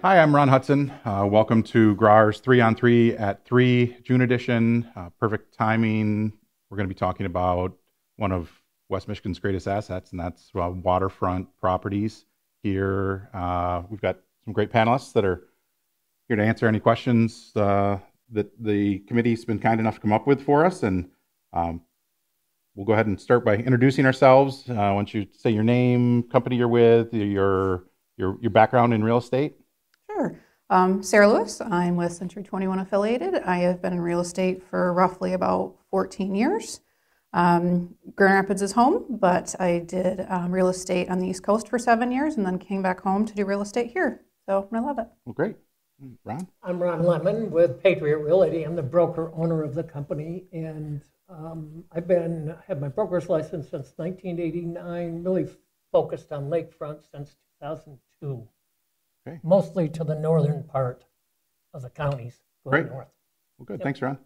Hi, I'm Ron Hudson. Welcome to Grar's 3 on 3 at 3 June edition. Perfect timing. We're going to be talking about one of West Michigan's greatest assets, and that's waterfront properties here. We've got some great panelists that are here to answer any questions that the committee's been kind enough to come up with for us. And we'll go ahead and start by introducing ourselves. Why don't you say your name, company you're with, your background in real estate? Sure. Sara Lewis. I'm with Century 21 affiliated. I have been in real estate for roughly about 14 years. Grand Rapids is home, but I did real estate on the East Coast for 7 years and then came back home to do real estate here. So I love it. Well, great. Ron? I'm Ron Lemmon with Patriot Realty. I'm the broker owner of the company, and I've had my broker's license since 1989, really focused on lakefront since 2002. Okay. Mostly to the northern part of the counties going north. Well, good. Yep. Thanks, Ron.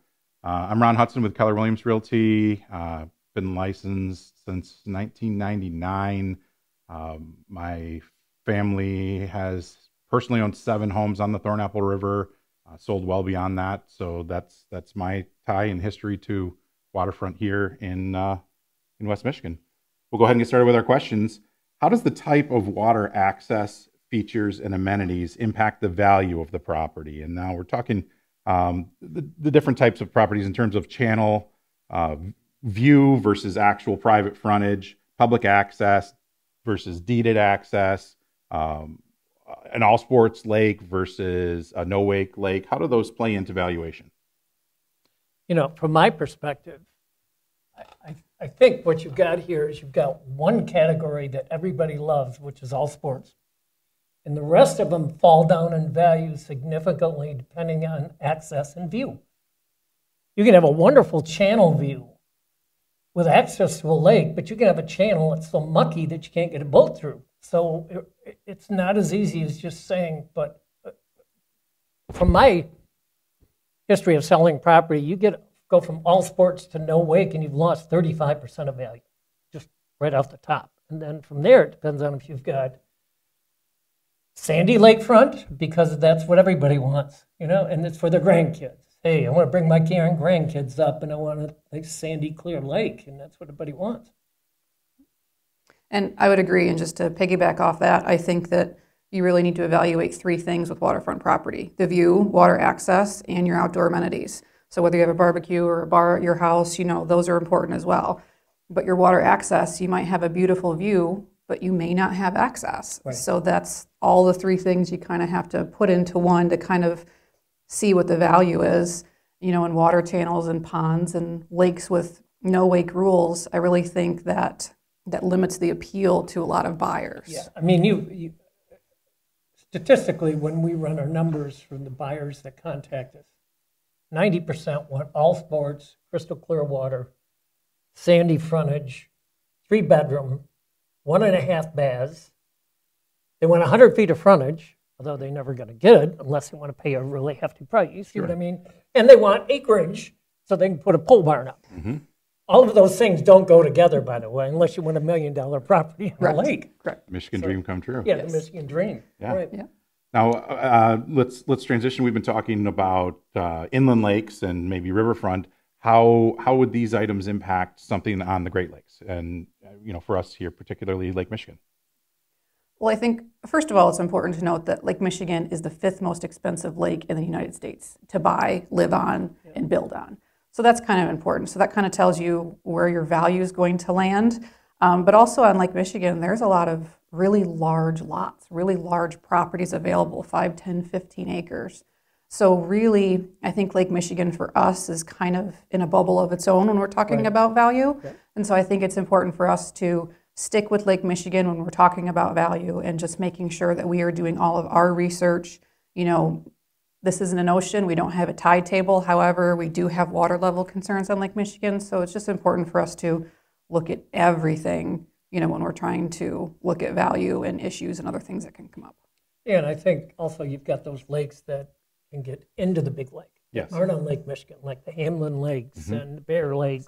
I'm Ron Hudson with Keller Williams Realty. Been licensed since 1999. My family has personally owned 7 homes on the Thornapple River, sold well beyond that. So that's my tie and history to waterfront here in West Michigan. We'll go ahead and get started with our questions. How does the type of water access, features, and amenities impact the value of the property? And now we're talking the different types of properties in terms of channel, view versus actual private frontage, public access versus deeded access, an all sports lake versus a no wake lake. How do those play into valuation? You know, from my perspective, I think what you've got here is you've got one category that everybody loves, which is all sports. And the rest of them fall down in value significantly depending on access and view. You can have a wonderful channel view with access to a lake, but you can have a channel that's so mucky that you can't get a boat through. So it's not as easy as just saying, but from my history of selling property, you go from all sports to no wake and you've lost 35% of value, just right off the top. And then from there, it depends on if you've got sandy lakefront, because that's what everybody wants, you know, and it's for their grandkids. Hey, I want to bring my grandkids up and I want a nice sandy, clear lake, and that's what everybody wants. And I would agree, and just to piggyback off that, I think that you really need to evaluate 3 things with waterfront property: the view, water access, and your outdoor amenities. So whether you have a barbecue or a bar at your house, you know, those are important as well. But your water access, you might have a beautiful view, but you may not have access. Right. So that's all the 3 things you kind of have to put into one to kind of see what the value is. You know, in water channels and ponds and lakes with no wake rules, I really think that limits the appeal to a lot of buyers. Yeah, I mean, you statistically, when we run our numbers from the buyers that contact us, 90% want all sports, crystal clear water, sandy frontage, 3-bedroom, 1.5 baths. They want 100 feet of frontage, although they're never going to get it unless they want to pay a really hefty price. You see what I mean? And they want acreage so they can put a pole barn up. Mm-hmm. All of those things don't go together, by the way, unless you want $1 million property on a lake. Correct. Michigan dream come true. Yeah, yes. The Michigan dream. Yeah. Right. Yeah. Now, let's transition. We've been talking about inland lakes and maybe riverfront. How would these items impact something on the Great Lakes? And, you know, for us here, particularly Lake Michigan. Well, I think, first of all, it's important to note that Lake Michigan is the 5th most expensive lake in the United States to buy, live on, and build on. So that's kind of important. So that kind of tells you where your value is going to land. But also on Lake Michigan, there's a lot of really large lots, really large properties available, 5, 10, 15 acres. So really, I think Lake Michigan for us is kind of in a bubble of its own when we're talking about value. Okay. And so I think it's important for us to stick with Lake Michigan when we're talking about value and just making sure that we are doing all of our research. You know, this isn't an ocean. We don't have a tide table. However, we do have water level concerns on Lake Michigan. So it's just important for us to look at everything, you know, when we're trying to look at value and issues and other things that can come up. Yeah, and I think also you've got those lakes that can get into the big lake. Yes. Aren't on Lake Michigan, like the Hamlin Lakes and the Bear Lakes.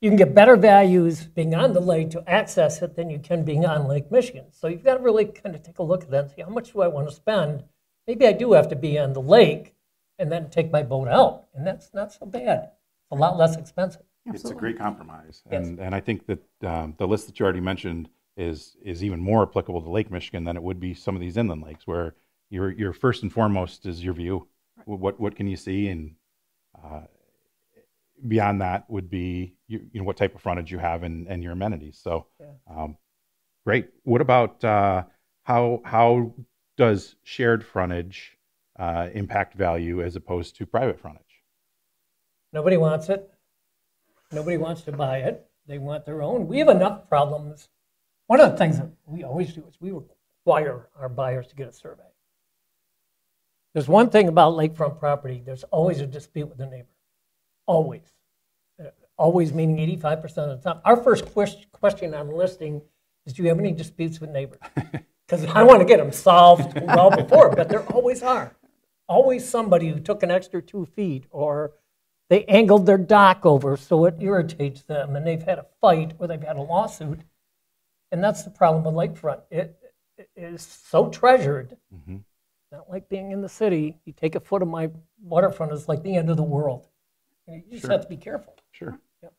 you can get better values being on the lake to access it than you can being on Lake Michigan. So you've got to really kind of take a look at that and see how much do I want to spend. Maybe I do have to be on the lake and then take my boat out, and that's not so bad. It's a lot less expensive. Absolutely. It's a great compromise. Yes. And I think that the list that you already mentioned is even more applicable to Lake Michigan than it would be some of these inland lakes, where your first and foremost is your view. Right. What can you see, and beyond that would be what type of frontage you have and your amenities. So great. What about how does shared frontage impact value as opposed to private frontage? Nobody wants it. Nobody wants to buy it. They want their own. We have enough problems. One of the things that we always do is we require our buyers to get a survey. There's one thing about lakefront property, there's always a dispute with the neighbor. Always. Always meaning 85% of the time. Our first question on listing is, do you have any disputes with neighbors? Because I want to get them solved well before, but there always are. Always somebody who took an extra 2 feet, or they angled their dock over so it irritates them, and they've had a fight or they've had a lawsuit. And that's the problem with lakefront. It is so treasured. Mm-hmm. Not like being in the city. You take a foot of my waterfront, it's like the end of the world. You just have to be careful. Sure. Yep.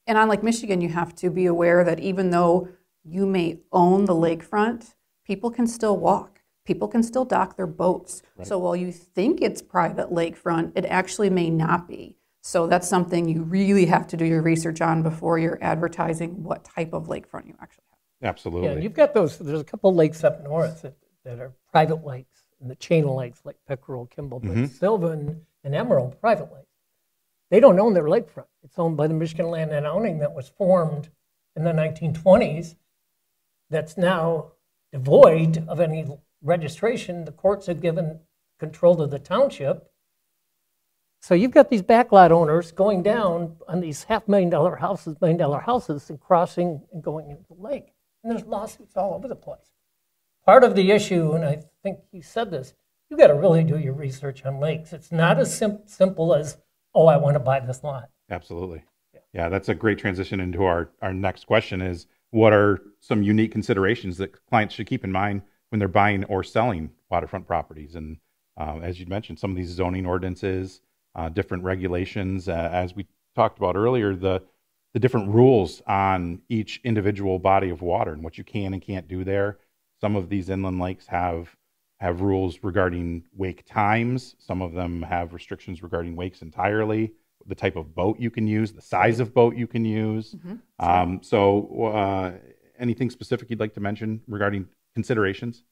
And on Lake Michigan, you have to be aware that even though you may own the lakefront, people can still walk. People can still dock their boats. Right. So while you think it's private lakefront, it actually may not be. So that's something you really have to do your research on before you're advertising what type of lakefront you actually have. Absolutely. Yeah, you've got those. There's a couple of lakes up north that are private lakes, and the chain of lakes like Pickerel, Kimball, but Sylvan and Emerald, private lakes. They don't own their lakefront. It's owned by the Michigan Land and Owning that was formed in the 1920s. That's now devoid of any registration. The courts have given control to the township. So you've got these backlot owners going down on these $500,000 houses, $1 million houses, and crossing and going into the lake. And there's lawsuits all over the place. Part of the issue, and I think you said this, you got to really do your research on lakes. It's not as simple as, oh, I want to buy this lot. Absolutely. Yeah, that's a great transition into our next question is, what are some unique considerations that clients should keep in mind when they're buying or selling waterfront properties? And as you mentioned, some of these zoning ordinances, different regulations, as we talked about earlier, the different rules on each individual body of water and what you can and can't do there. Some of these inland lakes have rules regarding wake times. Some of them have restrictions regarding wakes entirely, the type of boat you can use, the size of boat you can use. Mm-hmm. So anything specific you'd like to mention regarding considerations?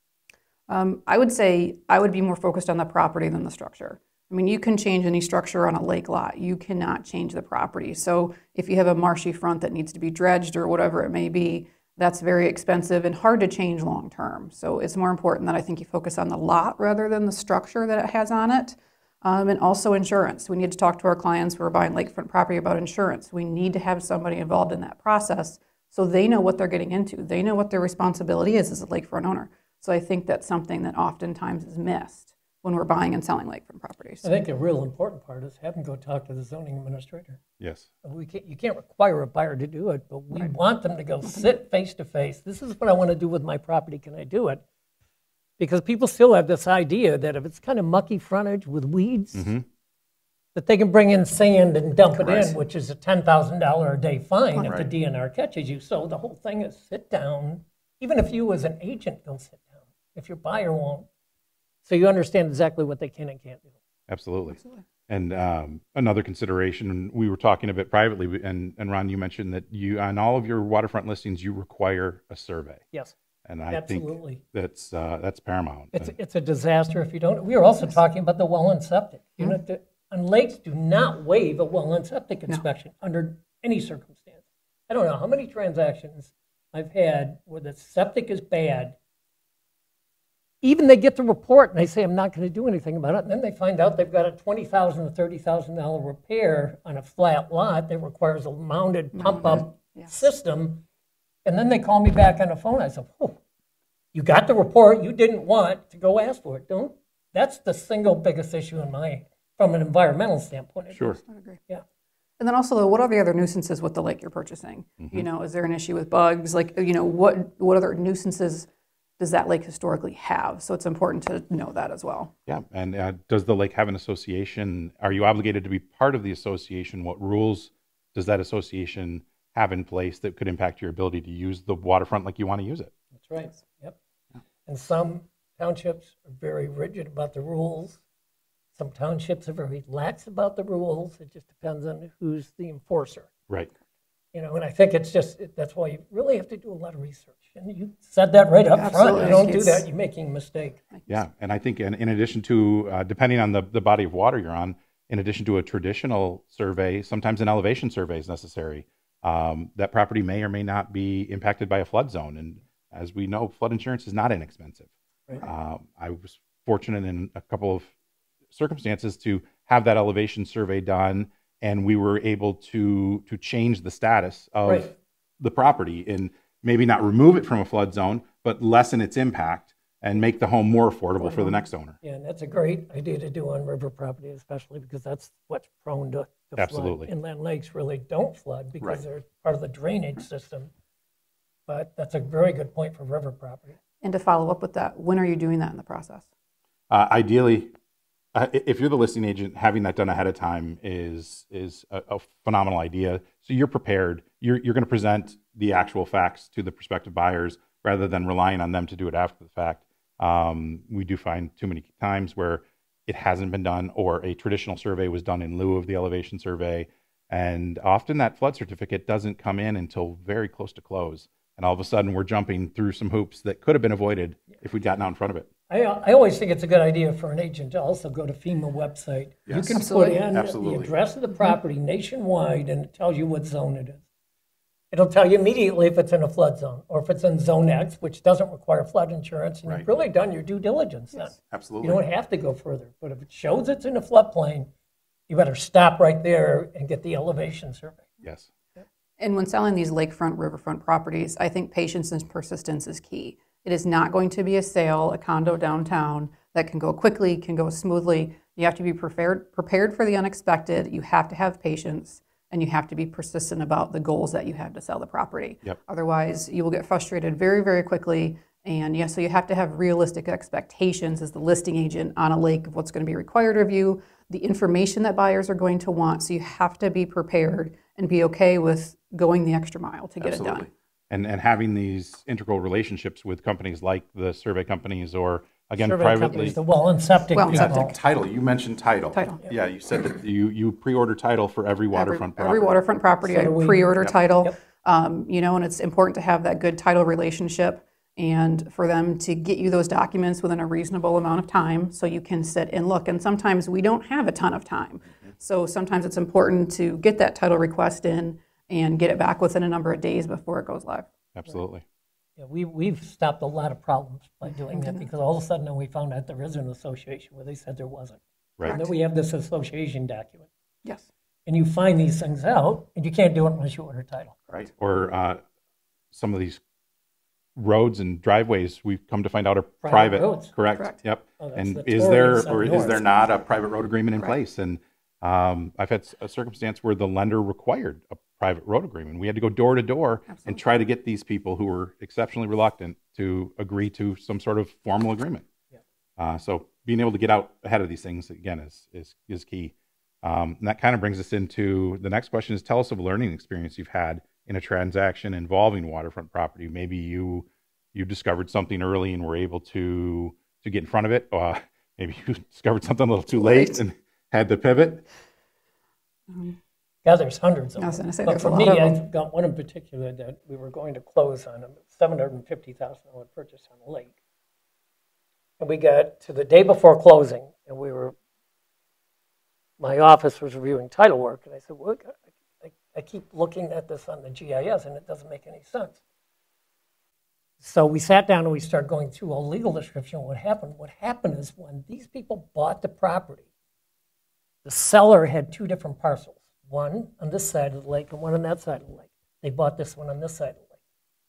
I would say I would be more focused on the property than the structure. I mean, you can change any structure on a lake lot. You cannot change the property. So if you have a marshy front that needs to be dredged or whatever it may be, that's very expensive and hard to change long term. So it's more important that I think you focus on the lot rather than the structure that it has on it. And also insurance. We need to talk to our clients who are buying lakefront property about insurance. We need to have somebody involved in that process so they know what they're getting into. They know what their responsibility is as a lakefront owner. So I think that's something that oftentimes is missed when we're buying and selling lakefront properties. I think a real important part is have them go talk to the zoning administrator. Yes. You can't require a buyer to do it, but we want them to go sit face to face. This is what I want to do with my property. Can I do it? Because people still have this idea that if it's kind of mucky frontage with weeds, that they can bring in sand and dump it in, which is a $10,000 a day fine if the DNR catches you. So the whole thing is sit down. Even if you as an agent go sit down, if your buyer won't. So you understand exactly what they can and can't do. Absolutely. And another consideration, we were talking a bit privately, and Ron, you mentioned that you, on all of your waterfront listings, you require a survey. Yes. And I think that's paramount. It's a disaster if you don't. We were also talking about the well and septic. You know, and lakes do not waive a well and septic inspection under any circumstance. I don't know how many transactions I've had where the septic is bad. Even they get the report and they say, I'm not going to do anything about it. And then they find out they've got a $20,000 or $30,000 repair on a flat lot that requires a mounted pump-up system. And then they call me back on the phone. I said, oh, you got the report. You didn't want to go ask for it. That's the single biggest issue from an environmental standpoint. Sure. I agree. Yeah. And then also, what are the other nuisances with the lake you're purchasing? You know, is there an issue with bugs? Like, you know, what other nuisances does that lake historically have? So it's important to know that as well. Yeah, and does the lake have an association? Are you obligated to be part of the association? What rules does that association have in place that could impact your ability to use the waterfront like you want to use it? That's right. Yep. And some townships are very rigid about the rules. Some townships are very lax about the rules. It just depends on who's the enforcer. Right. You know, and I think it's just, that's why you really have to do a lot of research. And you said that right up front. You don't do that, you're making a mistake. Yeah, and I think in addition to, depending on the body of water you're on, in addition to a traditional survey, sometimes an elevation survey is necessary. That property may or may not be impacted by a flood zone. And as we know, flood insurance is not inexpensive. Right. I was fortunate in a couple of circumstances to have that elevation survey done, and we were able to change the status of the property and maybe not remove it from a flood zone, but lessen its impact and make the home more affordable for the next owner. Yeah, and that's a great idea to do on river property, especially because that's what's prone to Absolutely. flood. Inland lakes really don't flood because they're part of the drainage system. But that's a very good point for river property. And to follow up with that, when are you doing that in the process? Ideally, if you're the listing agent, having that done ahead of time is a phenomenal idea. So you're prepared. You're going to present the actual facts to the prospective buyers rather than relying on them to do it after the fact. We do find too many times where it hasn't been done, or a traditional survey was done in lieu of the elevation survey. And often that flood certificate doesn't come in until very close to close. And all of a sudden we're jumping through some hoops that could have been avoided if we'd gotten out in front of it. I always think it's a good idea for an agent to also go to FEMA website. Yes. You can put in the address of the property nationwide, and it tells you what zone it is. It'll tell you immediately if it's in a flood zone or if it's in Zone X, which doesn't require flood insurance, and you've really done your due diligence then. Absolutely. You don't have to go further. But if it shows it's in a floodplain, you better stop right there and get the elevation survey. Yes. And when selling these lakefront, riverfront properties, I think patience and persistence is key. It is not going to be a sale, a condo downtown that can go quickly, can go smoothly. You have to be prepared for the unexpected. You have to have patience, and you have to be persistent about the goals that you have to sell the property. Yep. Otherwise, you will get frustrated very, very quickly. And yeah, so you have to have realistic expectations as the listing agent on a lake of what's going to be required of you, the information that buyers are going to want. So you have to be prepared and be okay with going the extra mile to get it done. And having these integral relationships with companies like the survey companies, or again, Survey privately. companies, the well and septic people. Title, you mentioned title. Yeah, you said that you pre-order title for every waterfront property. Every waterfront property, I pre-order title. Yep. You know, and it's important to have that good title relationship and for them to get you those documents within a reasonable amount of time so you can sit and look. And sometimes we don't have a ton of time. So sometimes it's important to get that title request in and get it back within a number of days before it goes live. Absolutely. Yeah, we've stopped a lot of problems by doing that, because all of a sudden we found out there is an association where they said there wasn't. Right. And then we have this association document. Yes. And you find these things out, and you can't do it unless you order title. Right. Or some of these roads and driveways we've come to find out are private. Roads. Correct. Yep. Oh, and the is there Torrens there not a private road agreement in place? And I've had a circumstance where the lender required a private road agreement. We had to go door to door and try to get these people who were exceptionally reluctant to agree to some sort of formal agreement. Yeah. So being able to get out ahead of these things, again, is key. And that kind of brings us into the next question: is tell us of a learning experience you've had in a transaction involving waterfront property. Maybe you discovered something early and were able to get in front of it. Maybe you discovered something a little too late and had to pivot. Yeah, there's hundreds of them. I was going to say, But there's for a lot me, of them. I've got one in particular that we were going to close on, a $750,000 purchase on the lake. And we got to the day before closing, and my office was reviewing title work, and I said, well, I keep looking at this on the GIS, and it doesn't make any sense. So we sat down and we started going through a legal description of what happened. What happened is when these people bought the property, the seller had two different parcels, one on this side of the lake and one on that side of the lake. They bought this one on this side of the lake.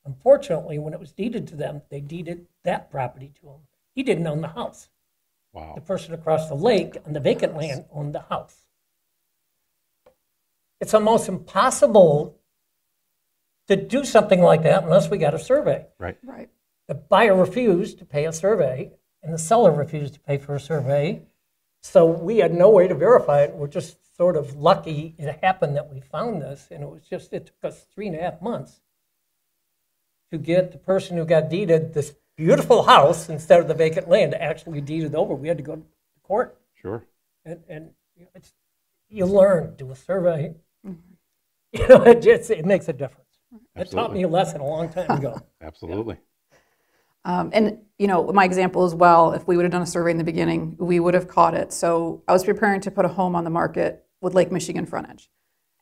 Unfortunately, when it was deeded to them, they deeded that property to him. He didn't own the house. Wow. The person across the lake on the vacant land owned the house. it's almost impossible to do something like that unless we got a survey. Right. Right. The buyer refused to pay a survey, and the seller refused to pay for a survey. So we had no way to verify it. We're just sort of lucky it happened that we found this, and it took us 3.5 months to get the person who got deeded this beautiful house instead of the vacant land to actually deed it over. We had to go to court. Sure. And you learn, do a survey. It makes a difference. It taught me a lesson a long time ago. Absolutely. And, my example as well, if we would have done a survey in the beginning, we would have caught it. So I was preparing to put a home on the market with Lake Michigan frontage.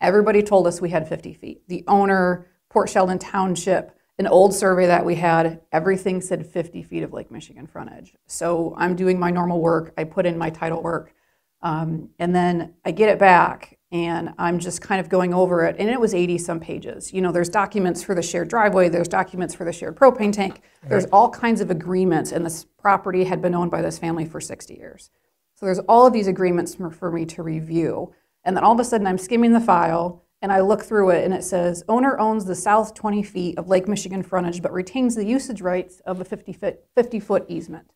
Everybody told us we had 50 feet. The owner, Port Sheldon Township, an old survey that we had, everything said 50 feet of Lake Michigan frontage. So I'm doing my normal work. I put in my title work. And then I get it back, and I'm just kind of going over it, and it was 80-some pages. There's documents for the shared driveway, there's documents for the shared propane tank, there's all kinds of agreements, and this property had been owned by this family for 60 years. So there's all of these agreements for me to review, and then all of a sudden I'm skimming the file, and I look through it, and it says, owner owns the south 20 feet of Lake Michigan frontage, but retains the usage rights of a 50-foot easement.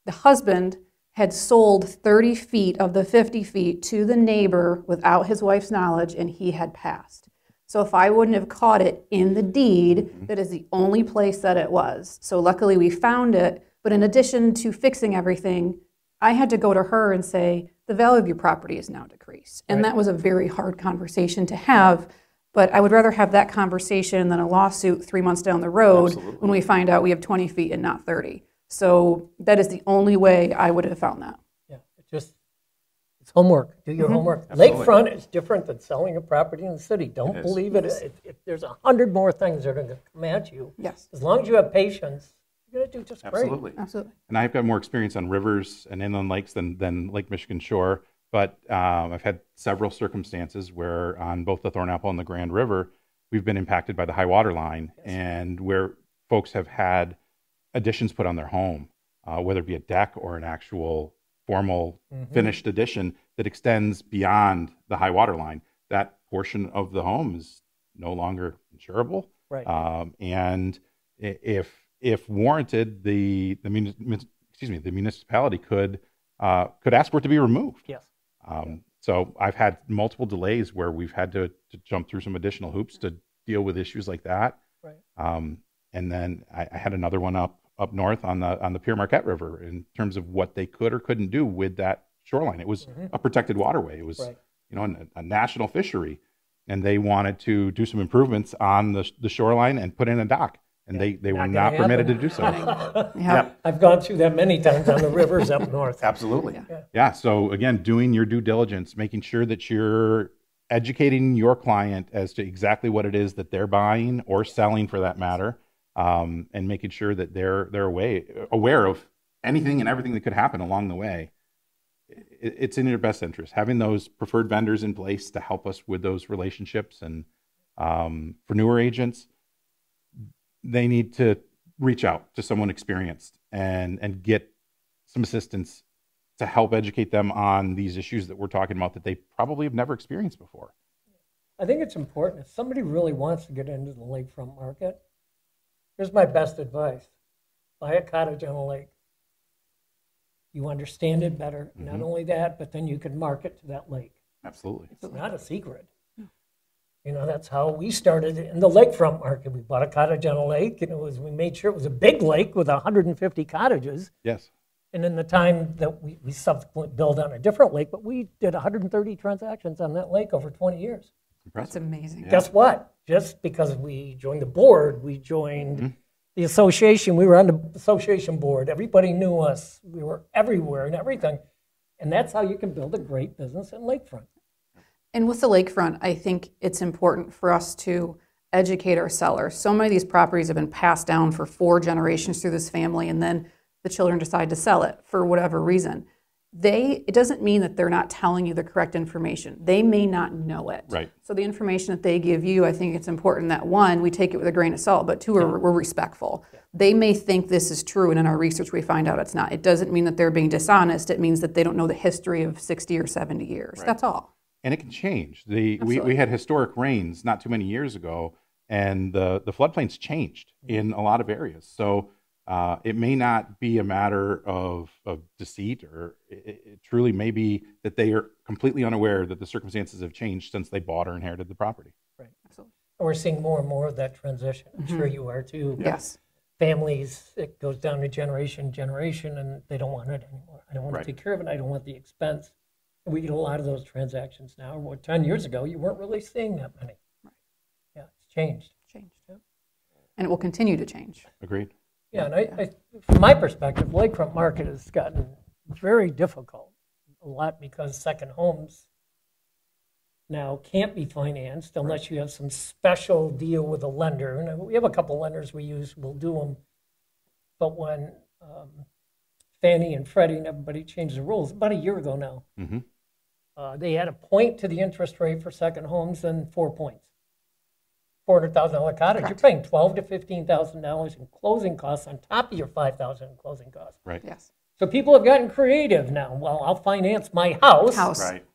The husband had sold 30 feet of the 50 feet to the neighbor without his wife's knowledge, and he had passed. So if I wouldn't have caught it in the deed, that is the only place that it was. So luckily we found it, but in addition to fixing everything, I had to go to her and say, the value of your property is now decreased. And that was a very hard conversation to have, but I would rather have that conversation than a lawsuit 3 months down the road when we find out we have 20 feet and not 30. So that is the only way I would have found that. Yeah, it's homework. Do your homework. Absolutely. Lakefront is different than selling a property in the city. Don't believe it. If there's 100 more things that are going to come at you, Yes. as long as you have patience, you're going to do just great. Absolutely. Absolutely. And I've got more experience on rivers and inland lakes than Lake Michigan shore, but I've had several circumstances where on both the Thornapple and the Grand River, we've been impacted by the high water line, and where folks have had additions put on their home, whether it be a deck or an actual formal finished addition that extends beyond the high water line. That portion of the home is no longer insurable. Right. And if warranted, the municipality could ask for it to be removed. Yes. So I've had multiple delays where we've had to jump through some additional hoops to deal with issues like that. Right. And then I had another one up north on the Pere Marquette River in terms of what they could or couldn't do with that shoreline. It was a protected waterway. It was a national fishery, and they wanted to do some improvements on the shoreline and put in a dock, and they were not permitted to do so. I've gone through that many times on the rivers up north. Absolutely. Yeah. So again, doing your due diligence, making sure that you're educating your client as to exactly what it is that they're buying or selling, for that matter. And making sure that they're aware of anything and everything that could happen along the way. It's in your best interest. Having those preferred vendors in place to help us with those relationships, and for newer agents, they need to reach out to someone experienced and get some assistance to help educate them on these issues that we're talking about that they probably have never experienced before. I think it's important. If somebody really wants to get into the lakefront market, here's my best advice. Buy a cottage on a lake. You understand it better. Not only that, but then you can market to that lake. Absolutely. It's not a secret. That's how we started in the lakefront market. We bought a cottage on a lake, and we made sure it was a big lake with 150 cottages. Yes. And in the time that we subsequently built on a different lake, but we did 130 transactions on that lake over 20 years. That's amazing. Yeah. Guess what? Just because we joined the board, we joined the association. We were on the association board. Everybody knew us. We were everywhere and everything. And that's how you can build a great business in lakefront. And with the lakefront, I think it's important for us to educate our sellers. So many of these properties have been passed down for 4 generations through this family, and then the children decide to sell it for whatever reason. It doesn't mean that they're not telling you the correct information. They may not know it. Right. So the information that they give you, I think it's important that, 1, we take it with a grain of salt, but 2, we're respectful. Yeah. They may think this is true, and in our research we find out it's not. It doesn't mean that they're being dishonest. It means that they don't know the history of 60 or 70 years. Right. That's all. And it can change. We Absolutely. had historic rains not too many years ago, and the floodplains changed in a lot of areas. So it may not be a matter of deceit, or it truly may be that they are completely unaware that the circumstances have changed since they bought or inherited the property. Right. Absolutely. We're seeing more and more of that transition. I'm sure you are too. Yes. Families, it goes down to generation, and they don't want it anymore. I don't want Right. to take care of it. I don't want the expense. And we get a lot of those transactions now. Well, 10 years ago, you weren't really seeing that many. Right. Yeah, it's changed. Changed. Yeah. And it will continue to change. Agreed. Yeah, and I, from my perspective, lakefront market has gotten very difficult, a lot because second homes now can't be financed unless you have some special deal with a lender. And we have a couple lenders we use, we'll do them. But when Fannie and Freddie and everybody changed the rules, about a year ago now, they had a point to the interest rate for second homes and 4 points. $400,000 cottage, Correct. you're paying $12,000 to $15,000 in closing costs on top of your $5,000 in closing costs. Right. Yes. So people have gotten creative now. Well, I'll finance my house, Right.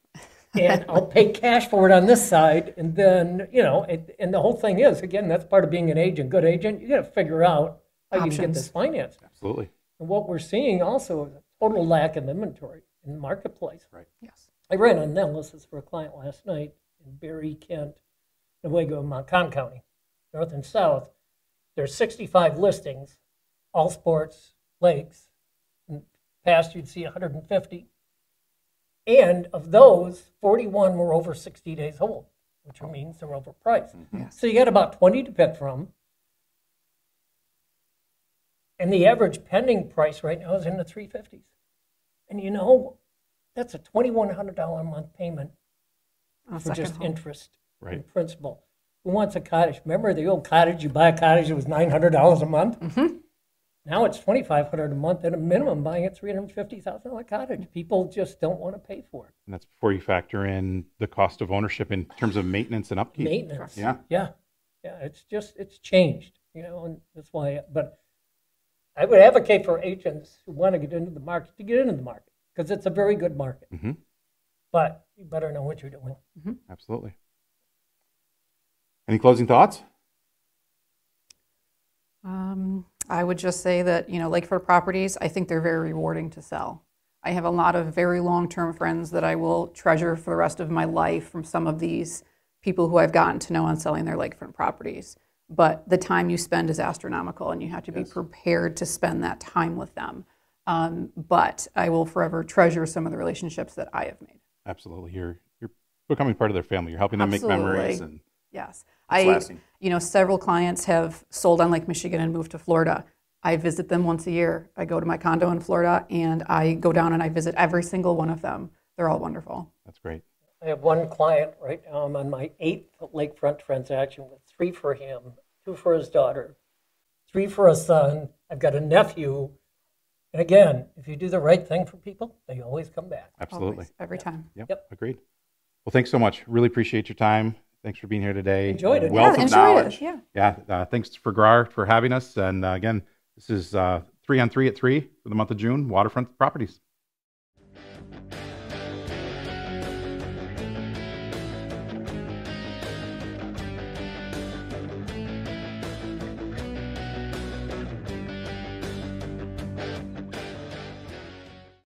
and I'll pay cash for it on this side, and then and the whole thing is, again, that's part of being an agent, good agent. You got to figure out how you can get this financed. Absolutely. And what we're seeing also is a total lack of inventory in the marketplace. Right. Yes. I ran an analysis for a client last night in Barry, Kent, Newaygo, and Montcalm County, north and south. There's 65 listings, all sports, lakes. In the past, you'd see 150. And of those, 41 were over 60 days old, which means they're overpriced. Yes. So you got about 20 to pick from. And the average pending price right now is in the 350s. And that's a $2,100 a month payment On a for second just home. interest Right. and principal. Who wants a cottage? Remember the old cottage? You buy a cottage, it was $900 a month. Now it's $2,500 a month at a minimum, buying a $350,000 cottage. People just don't want to pay for it. And that's before you factor in the cost of ownership in terms of maintenance and upkeep. Maintenance. Yeah. Yeah. It's changed, and that's why. But I would advocate for agents who want to get into the market to get into the market because it's a very good market. But you better know what you're doing. Absolutely. Any closing thoughts? I would just say that, lakefront properties, I think they're very rewarding to sell. I have a lot of very long-term friends that I will treasure for the rest of my life from some of these people who I've gotten to know on selling their lakefront properties. But the time you spend is astronomical, and you have to be prepared to spend that time with them. But I will forever treasure some of the relationships that I have made. Absolutely. You're becoming part of their family. You're helping them make Absolutely. memories. And Yes. lasting. Several clients have sold on Lake Michigan and moved to Florida. I visit them once a year. I go to my condo in Florida, and I go down and I visit every single one of them. They're all wonderful. That's great. I have one client right now. I'm on my 8th lakefront transaction with 3 for him, 2 for his daughter, 3 for a son. I've got a nephew. And again, if you do the right thing for people, they always come back. Absolutely. Always, every time. Yep. Agreed. Well, thanks so much. Really appreciate your time. Thanks for being here today. Enjoyed it. Wealth of enjoyed knowledge. it. Yeah. Thanks for Grar for having us. And again, this is 3 on 3 at 3 for the month of June, Waterfront Properties.